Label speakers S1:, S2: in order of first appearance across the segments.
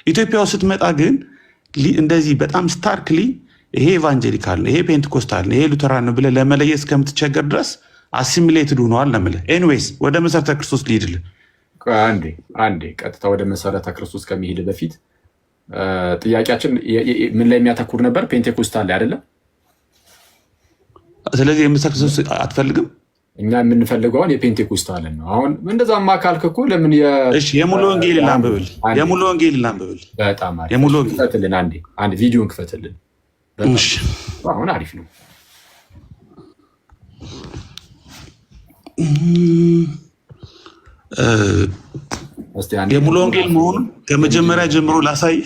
S1: ኢትዮጵያ ውስጥ ስትመጣ ግን እንደዚህ በጣም ስታርክሊ ይሄ ኤቫንጀሊካል ነው፣ ይሄ ፔንቴኮስታል ነው፣ ይሄ ሉተራን ነው ብለህ ለመለየት እስከምትቸገር ድረስ አሲሚሌትድ ሆነዋል ነው የምልህ። ኤኒዌይስ ወደ መሰረተ ክርስቶስ ልሂድልህ።
S2: አንዴ ቀጥታ ወደ መሰረተ ክርስቶስ ከሚሄድ በፊት ጥያቄያችን ምን ላይ የሚያተኩር ነበር? ፔንቴኮስታል ላይ አይደለም?
S1: ስለዚህ የመሰረተ ክርስቶስ አትፈልግም?
S2: እኛ የምንፈልገውን የፔንቴኮስታልን ነው። አሁን እንደዛማ ካልክ እኮ ለምን
S1: የሙሉ ወንጌል ላንብብል? የሙሉ ወንጌል ላንብብል።
S2: በጣም አሪፍ። የሙሉ ወንጌል ክፈትልን። አንድ ቪዲዮን ክፈትልን።
S1: እሺ
S2: አሁን አሪፍ ነው።
S1: የሙሉ ወንጌል መሆኑን ከመጀመሪያ ጀምሮ ላሳይ።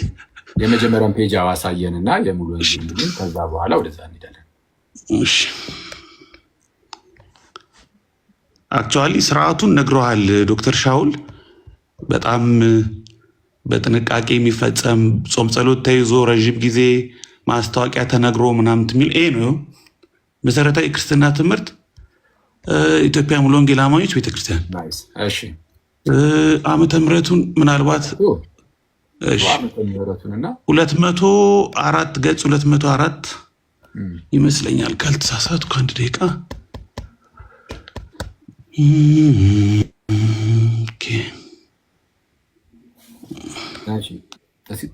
S2: የመጀመሪያውን ፔጅ አሳየንና የሙሉ ወንጌል ከዛ በኋላ ወደዛ እንሄዳለን።
S1: እሺ አክቹዋሊ ስርዓቱን ነግረዋል ዶክተር ሻውል። በጣም በጥንቃቄ የሚፈጸም ጾም ጸሎት ተይዞ ረዥም ጊዜ ማስታወቂያ ተነግሮ ምናምን የሚል ነው መሰረታዊ ክርስትና ትምህርት ኢትዮጵያ ሙሉ ወንጌል አማኞች ቤተክርስቲያን።
S2: እሺ
S1: ዓመተ ምሕረቱን ምናልባት 204 ገጽ 204 ይመስለኛል ካልተሳሳቱ ከአንድ ደቂቃ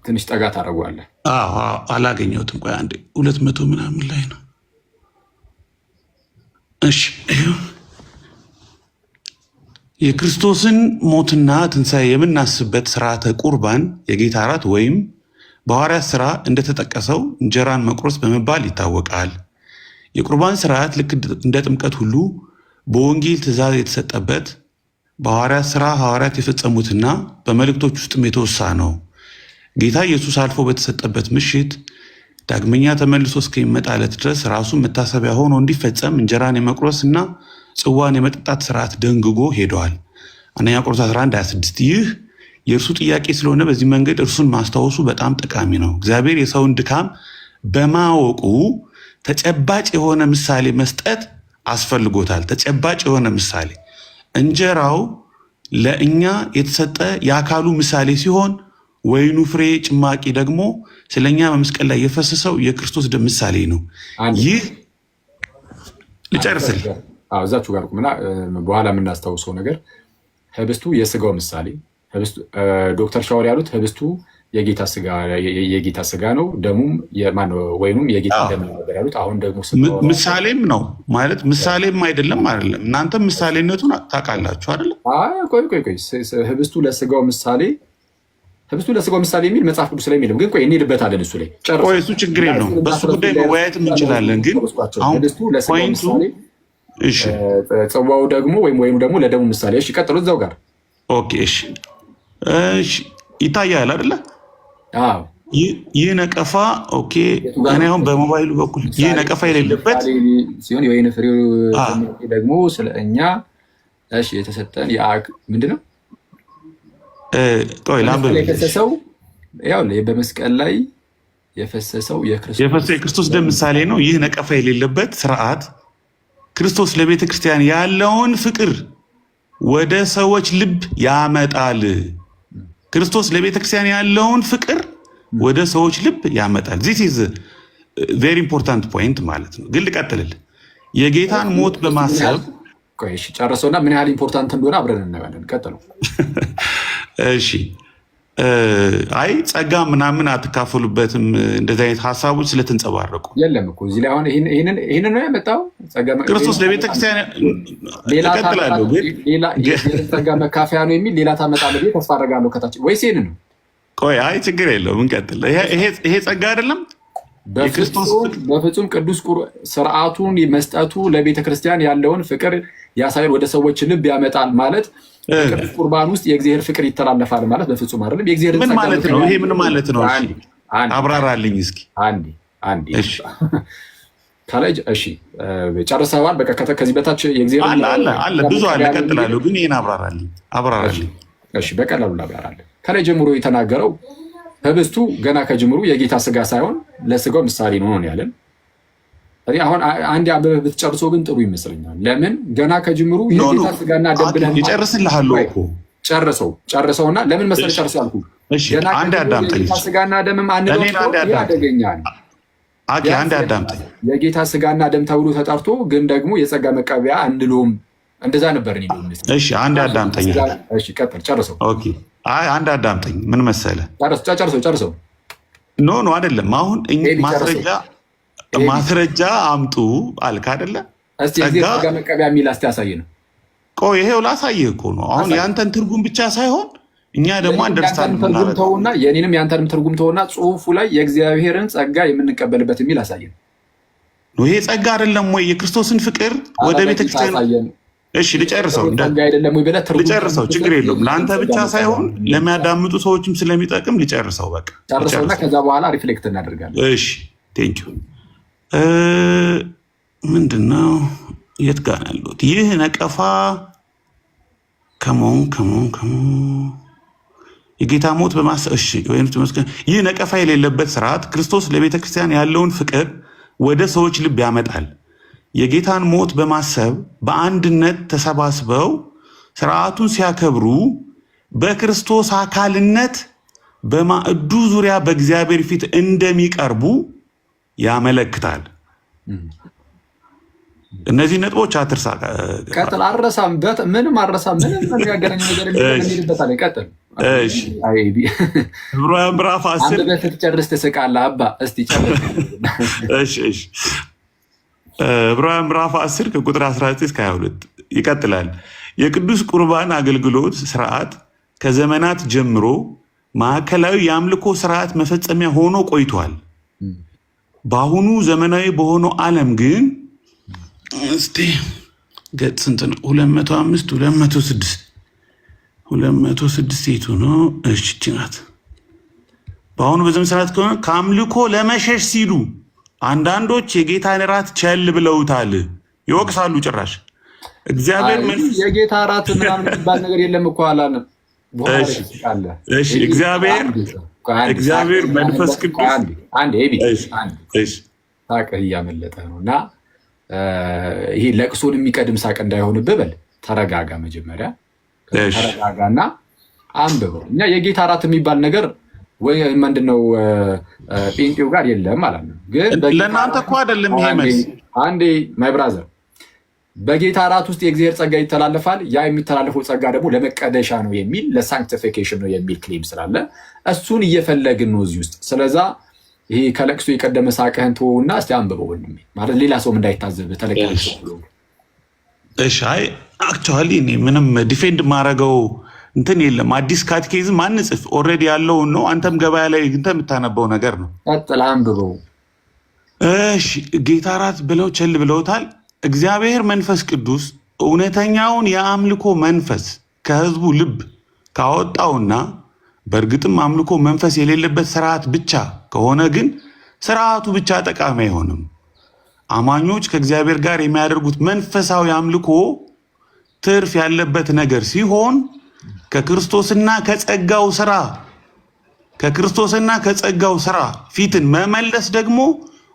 S2: ትንሽ ጠጋ ታደርገዋለህ።
S1: አላገኘሁትም። ቆይ አንዴ 200 ምናምን ላይ ነው። እሺ የክርስቶስን ሞትና ትንሣኤ የምናስብበት ስርዓተ ቁርባን የጌታ እራት ወይም በሐዋርያት ሥራ እንደተጠቀሰው እንጀራን መቁረስ በመባል ይታወቃል። የቁርባን ስርዓት ልክ እንደ ጥምቀት ሁሉ በወንጌል ትእዛዝ የተሰጠበት በሐዋርያት ሥራ ሐዋርያት የፈጸሙትና በመልእክቶች ውስጥም የተወሳ ነው። ጌታ ኢየሱስ አልፎ በተሰጠበት ምሽት ዳግመኛ ተመልሶ እስከሚመጣ ዕለት ድረስ ራሱን መታሰቢያ ሆኖ እንዲፈጸም እንጀራን የመቁረስና ጽዋን የመጠጣት ስርዓት ደንግጎ ሄደዋል። አንደኛ ቆሮንቶስ 11:26 ይህ የእርሱ ጥያቄ ስለሆነ በዚህ መንገድ እርሱን ማስታወሱ በጣም ጠቃሚ ነው። እግዚአብሔር የሰውን ድካም በማወቁ ተጨባጭ የሆነ ምሳሌ መስጠት አስፈልጎታል። ተጨባጭ የሆነ ምሳሌ እንጀራው ለእኛ የተሰጠ የአካሉ ምሳሌ ሲሆን ወይኑ ፍሬ ጭማቂ ደግሞ ስለኛ በመስቀል ላይ የፈሰሰው የክርስቶስ ደም ምሳሌ ነው። ይህ ልጨርስል
S2: እዛችሁ ጋር ቁምና በኋላ የምናስታውሰው ነገር ህብስቱ የስጋው ምሳሌ ዶክተር ሻወር ያሉት ህብስቱ የጌታ ስጋ ነው፣ ደሙም ወይኑም የጌታ ደም ነው ያሉት። አሁን ደግሞ
S1: ምሳሌም ነው ማለት ምሳሌም አይደለም። እናንተም ምሳሌነቱን ታውቃላችሁ አይደለም?
S2: ቆይ ህብስቱ ለስጋው ምሳሌ የሚል መጽሐፍ ቅዱስ ላይ የሚለው ግን ቆይ እንሄድበታለን። እሱ ላይ
S1: ቆይ እሱ ችግር የለውም። በሱ ጉዳይ መወያየት እንችላለን። ግን አሁን ፖይንቱ እሺ
S2: ጽዋው ደግሞ ወይኑ ደግሞ ለደሙ ምሳሌ። እሺ ቀጥሎ እዛው ጋር
S1: ኦኬ። እሺ ይታያል አይደለ?
S2: አዎ
S1: ይህ ነቀፋ ኦኬ። እኔ አሁን በሞባይሉ በኩል ይህ ነቀፋ የሌለበት
S2: ሲሆን የወይን ፍሬው ደግሞ ስለኛ እሺ የተሰጠን ምንድነው?
S1: ቆይ ላምበል
S2: የፈሰሰው ያው በመስቀል ላይ የፈሰሰው
S1: የክርስቶስ ደም ምሳሌ ነው። ይህ ነቀፋ የሌለበት ስርዓት ክርስቶስ ለቤተ ክርስቲያን ያለውን ፍቅር ወደ ሰዎች ልብ ያመጣል። ክርስቶስ ለቤተ ክርስቲያን ያለውን ፍቅር ወደ ሰዎች ልብ ያመጣል። ዚስ ኢዝ ቬሪ ኢምፖርታንት ፖይንት ማለት ነው። ግን ልቀጥልልህ። የጌታን ሞት በማሰብ
S2: እሺ ጨርሰውና ምን ያህል ኢምፖርታንት እንደሆነ አብረን እናያለን። ቀጥሉ።
S1: እሺ አይ ጸጋ ምናምን አትካፈሉበትም እንደዚህ አይነት ሀሳቦች ስለተንጸባረቁ
S2: የለም እኮ እዚህ ላይ አሁን ይሄንን ነው ያመጣው።
S1: ክርስቶስ ለቤተክርስቲያን እቀጥላለሁ ግን
S2: ጸጋ መካፈያ ነው የሚል ሌላ ታመጣለህ ብዬ ተስፋ አደርጋለሁ ከታች ወይስ ይሄንን ነው?
S1: ቆይ አይ ችግር የለውም እንቀጥል። ይሄ ጸጋ አይደለም
S2: በፍጹም ቅዱስ ስርዓቱን መስጠቱ ለቤተክርስቲያን ያለውን ፍቅር ያሳያል፣ ወደ ሰዎች ልብ ያመጣል ማለት ቅዱስ ቁርባን ውስጥ የእግዚአብሔር ፍቅር ይተላለፋል ማለት በፍጹም አይደለም። የእግዚአብሔር
S1: ምን ማለት ነው? ይሄ ምን ማለት ነው? እሺ አብራራልኝ እስኪ።
S2: አንዴ ካለጅ እሺ ጨርሰዋል። በቃ ከዚህ በታች የእግዚአብሔር
S1: አለ ብዙ አለ። እቀጥላለሁ ግን ይሄን አብራራልኝ።
S2: እሺ በቀላሉ ላብራራለሁ። ከላይ ጀምሮ የተናገረው ህብስቱ ገና ከጅምሩ የጌታ ስጋ ሳይሆን ለስጋው ምሳሌ ነው ያለን። አሁን አንድ አበበ ብትጨርሶ ግን ጥሩ ይመስለኛል። ለምን ገና ከጅምሩ የጌታ ስጋና ደም ብለን
S1: ይጨርስልሃል እኮ
S2: ጨርሰውና ለምን መሰለህ ጨርሰው አልኩህ።
S1: እሺ አንድ አዳምጠኝ።
S2: የጌታ ስጋና ደምም አንለው ያደገኛል።
S1: አንድ አዳምጠኝ።
S2: የጌታ ስጋና ደም ተብሎ ተጠርቶ ግን ደግሞ የጸጋ መቀበያ አንለውም። እንደዛ ነበር እኔ።
S1: እሺ አንድ አዳምጠኝ።
S2: እሺ ቀጥል፣ ጨርሰው።
S1: ኦኬ አይ አንድ አዳምጠኝ። ምን መሰለህ?
S2: ጨርሰው።
S1: ኖ አይደለም። አሁን ማስረጃ አምጡ አልክ አይደለ?
S2: እስቲ ጸጋ መቀበያ የሚል አስተያሳይ ነው።
S1: ቆይ ይሄው ላሳይህ እኮ ነው። አሁን ያንተን ትርጉም ብቻ ሳይሆን እኛ ደግሞ አንደርስታንድ
S2: ተውና የኔንም ያንተንም ትርጉም ተውና ጽሁፉ ላይ የእግዚአብሔርን ጸጋ የምንቀበልበት የሚል አሳየን
S1: ነው። ይሄ ጸጋ አይደለም ወይ? የክርስቶስን ፍቅር ወደ ቤተክርስቲያን። እሺ ልጨርሰው፣ ችግር የለውም። ለአንተ ብቻ ሳይሆን ለሚያዳምጡ ሰዎችም ስለሚጠቅም ልጨርሰው። በቃ
S2: ጨርሰውና ከዛ በኋላ ሪፍሌክት እናደርጋለን።
S1: እሺ ቴንኪው። ምንድነው የት ጋር ያለሁት? ይህ ነቀፋ ከሞን የጌታ ሞት ይህ ነቀፋ የሌለበት ስርዓት ክርስቶስ ለቤተ ክርስቲያን ያለውን ፍቅር ወደ ሰዎች ልብ ያመጣል። የጌታን ሞት በማሰብ በአንድነት ተሰባስበው ስርዓቱን ሲያከብሩ በክርስቶስ አካልነት በማዕዱ ዙሪያ በእግዚአብሔር ፊት እንደሚቀርቡ ያመለክታል። እነዚህ ነጥቦች አትርሳ።
S2: ቀጥል። አረሳም ምንም ያገናኝ ነገር የሚሄድበታል። ቀጥል።
S1: ዕብራውያን ምዕራፍ 10
S2: በፊት ጨርስ ትስቃለህ። አባ እስቲ ጨርስ።
S1: እሺ ዕብራውያን ምዕራፍ 10 ከቁጥር 19 እስከ 22 ይቀጥላል። የቅዱስ ቁርባን አገልግሎት ስርዓት ከዘመናት ጀምሮ ማዕከላዊ የአምልኮ ስርዓት መፈጸሚያ ሆኖ ቆይቷል። በአሁኑ ዘመናዊ በሆነው ዓለም ግን እስቲ ገጽ ስንት ነው? 205 206 የቱ ነው? እሺ ናት። በአሁኑ በዘመን ስርዓት ከሆነ ከአምልኮ ለመሸሽ ሲሉ አንዳንዶች የጌታን እራት ቸል ብለውታል፣ ይወቅሳሉ። ጭራሽ እግዚአብሔር
S2: የጌታ እራት ምናምን የሚባል ነገር የለም እኮ አላለም።
S1: እሺ እግዚአብሔር መንፈስ ቅዱስ
S2: ሳቅህ እያመለጠ ነው እና ይሄ ለቅሶን የሚቀድም ሳቅ እንዳይሆንብህ በል ተረጋጋ። መጀመሪያ ተረጋጋና አንብበው። እኛ የጌታ እራት የሚባል ነገር ወይ ምንድነው ጴንጤው ጋር የለም ማለት ነው። ግን
S1: ለእናንተ እኮ አይደለም ይሄ መልስ።
S2: አንዴ ማይ ብራዘር በጌታ እራት ውስጥ የእግዚአብሔር ጸጋ ይተላለፋል። ያ የሚተላለፈው ጸጋ ደግሞ ለመቀደሻ ነው የሚል ለሳንክቲፊኬሽን ነው የሚል ክሌም ስላለ እሱን እየፈለግን ነው እዚህ ውስጥ። ስለዛ ይሄ ከለቅሶ የቀደመ ሳቅህን ተወውና እስቲ አንብበው ወንድሜ፣ ማለት ሌላ ሰውም እንዳይታዘብ ተለቀቅ።
S1: እሺ አይ አክቹዋሊ እኔ ምንም ዲፌንድ ማረገው እንትን የለም። አዲስ ካቴኬዝም አንጽፍ፣ ኦልሬዲ ያለውን ነው። አንተም ገበያ ላይ እንተ የምታነበው ነገር ነው።
S2: ቀጥል አንብበው።
S1: እሺ ጌታ እራት ብለው ቸል ብለውታል። እግዚአብሔር መንፈስ ቅዱስ እውነተኛውን የአምልኮ መንፈስ ከህዝቡ ልብ ካወጣውና በእርግጥም አምልኮ መንፈስ የሌለበት ስርዓት ብቻ ከሆነ ግን ስርዓቱ ብቻ ጠቃሚ አይሆንም። አማኞች ከእግዚአብሔር ጋር የሚያደርጉት መንፈሳዊ አምልኮ ትርፍ ያለበት ነገር ሲሆን ከክርስቶስና ከጸጋው ስራ ፊትን መመለስ ደግሞ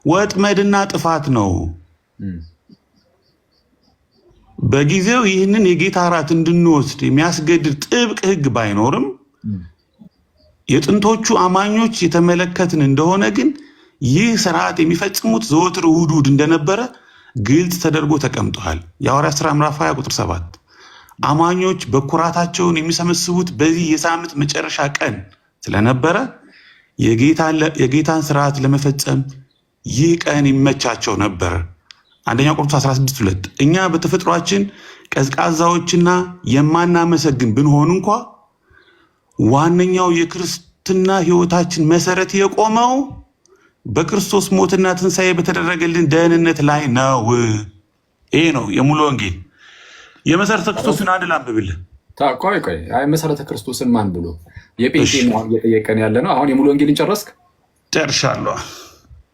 S1: ወጥመድና ጥፋት ነው። በጊዜው ይህንን የጌታ እራት እንድንወስድ የሚያስገድድ ጥብቅ ሕግ ባይኖርም የጥንቶቹ አማኞች የተመለከትን እንደሆነ ግን ይህ ስርዓት የሚፈጽሙት ዘወትር እሑድ እንደነበረ ግልጽ ተደርጎ ተቀምጧል። የሐዋርያት ሥራ ምዕራፍ 20 ቁጥር 7 አማኞች በኩራታቸውን የሚሰበስቡት በዚህ የሳምንት መጨረሻ ቀን ስለነበረ የጌታን ስርዓት ለመፈጸም ይህ ቀን ይመቻቸው ነበር። አንደኛ ቆሮንቶስ 16:2 እኛ በተፈጥሯችን ቀዝቃዛዎችና የማናመሰግን ብንሆን እንኳ ዋነኛው የክርስትና ህይወታችን መሰረት የቆመው በክርስቶስ ሞትና ትንሣኤ በተደረገልን ደህንነት ላይ ነው። ይሄ ነው የሙሉ ወንጌል። የመሰረተ ክርስቶስን አንድ ላንብብልህ።
S2: ቆይ አይ መሰረተ ክርስቶስን ማን ብሎ የጴንጤ ነው እየጠየቀን ያለ ነው። አሁን የሙሉ ወንጌልን ጨረስክ?
S1: ጨርሻለሁ።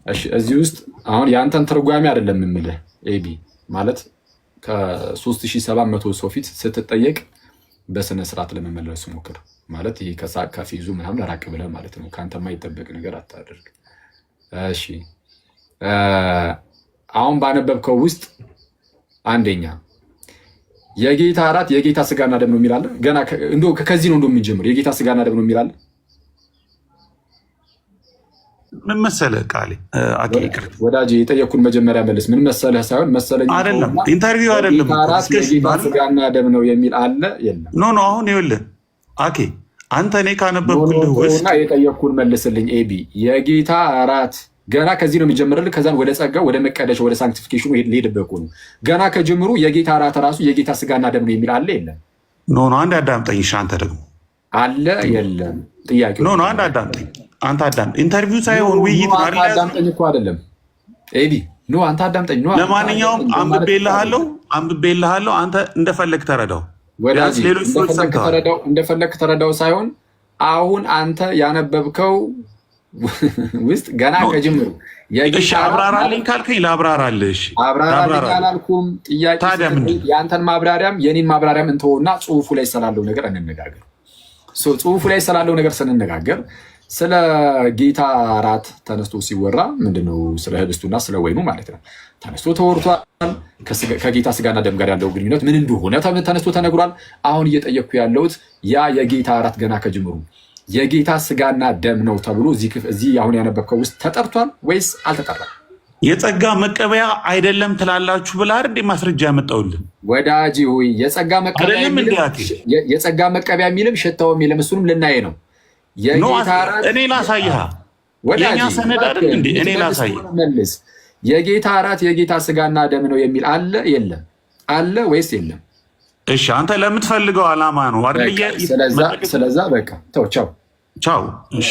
S2: እሺ እዚህ ውስጥ አሁን የአንተን ትርጓሜ አይደለም የምልህ ኤቢ ማለት ከ3700 ሰው ፊት ስትጠየቅ በስነ ስርዓት ለመመለስ ሞክር። ማለት ይሄ ከሳቅ ከፊዙ ምናምን ራቅ ብለህ ማለት ነው። ከአንተ የማይጠበቅ ነገር አታደርግ። እሺ አሁን ባነበብከው ውስጥ አንደኛ የጌታ እራት የጌታ ስጋና ደም ነው የሚላል። ገና እንደው ከዚህ ነው እንደው የሚጀምር የጌታ ስጋና ደም ነው የሚላል።
S1: ምን መሰለህ ቃሌ
S2: ወዳጅ የጠየኩን መጀመሪያ መልስ ምን መሰለህ ሳይሆን መሰለኝ
S1: አይደለም፣ ኢንተርቪው አይደለም።
S2: የጌታ ስጋና ደም ነው የሚል አለ የለም?
S1: ኖ አሁን ይኸውልህ አኬ አንተ እኔ ካነበብኩልህ ውስጥ
S2: የጠየኩን መልስልኝ። ኤቢ የጌታ እራት ገና ከዚህ ነው የሚጀምርልህ። ከዛን ወደ ጸጋው ወደ መቀደሻ ወደ ሳንክቲፊኬሽኑ ሊሄድብህ ነው። ገና ከጅምሩ የጌታ እራት ራሱ የጌታ ስጋና ደም ነው የሚል አለ የለም?
S1: ኖ አንድ አዳምጠኝ። አንተ ደግሞ
S2: አለ የለም? ጥያቄ
S1: ኖ አንድ አዳምጠኝ። አንተ አዳምጥ። ኢንተርቪው ሳይሆን ውይይት ነው አይደል?
S2: አዳምጠኝ እኮ አይደለም ኤቢ። ኖ አንተ አዳምጠኝ። ኖ
S1: ለማንኛውም አንብቤልሃለሁ። አንተ እንደፈለግ ተረዳው።
S2: ወዳጅ እንደፈለግ ተረዳው ሳይሆን አሁን አንተ ያነበብከው ውስጥ ገና ከጅምሩ
S1: አብራራልኝ ካልከኝ ላብራራልህ።
S2: አብራራልኝ አላልኩም። ጥያቄ የአንተን ማብራሪያም የኔን ማብራሪያም እንተውና ጽሁፉ ላይ ስላለው ነገር እንነጋገር። ጽሁፉ ላይ ስላለው ነገር ስንነጋገር ስለ ጌታ እራት ተነስቶ ሲወራ ምንድነው? ስለ ህብስቱና ስለ ወይኑ ማለት ነው ተነስቶ ተወርቷል። ከጌታ ስጋና ደም ጋር ያለው ግንኙነት ምን እንደሆነ ተነስቶ ተነግሯል። አሁን እየጠየቅኩ ያለሁት ያ የጌታ እራት ገና ከጅምሩ የጌታ ስጋና ደም ነው ተብሎ እዚህ አሁን ያነበብከው ውስጥ ተጠርቷል ወይስ አልተጠራም?
S1: የጸጋ መቀበያ አይደለም ትላላችሁ ብላ አይደል ማስረጃ ያመጣውልን?
S2: ወዳጅ ሆይ የጸጋ መቀበያ የሚልም ሽታው የሚልም እሱንም ልናየ ነው።
S1: እኔ ላሳይህ። የኛ ሰነድ አይደል እንዴ? እኔ ላሳይህ።
S2: የጌታ እራት የጌታ ስጋና ደም ነው የሚል አለ የለም? አለ ወይስ የለም?
S1: እሺ አንተ ለምትፈልገው ዓላማ ነው አይደል?
S2: ስለዛ በቃ ተው፣ ቻው።
S1: እሺ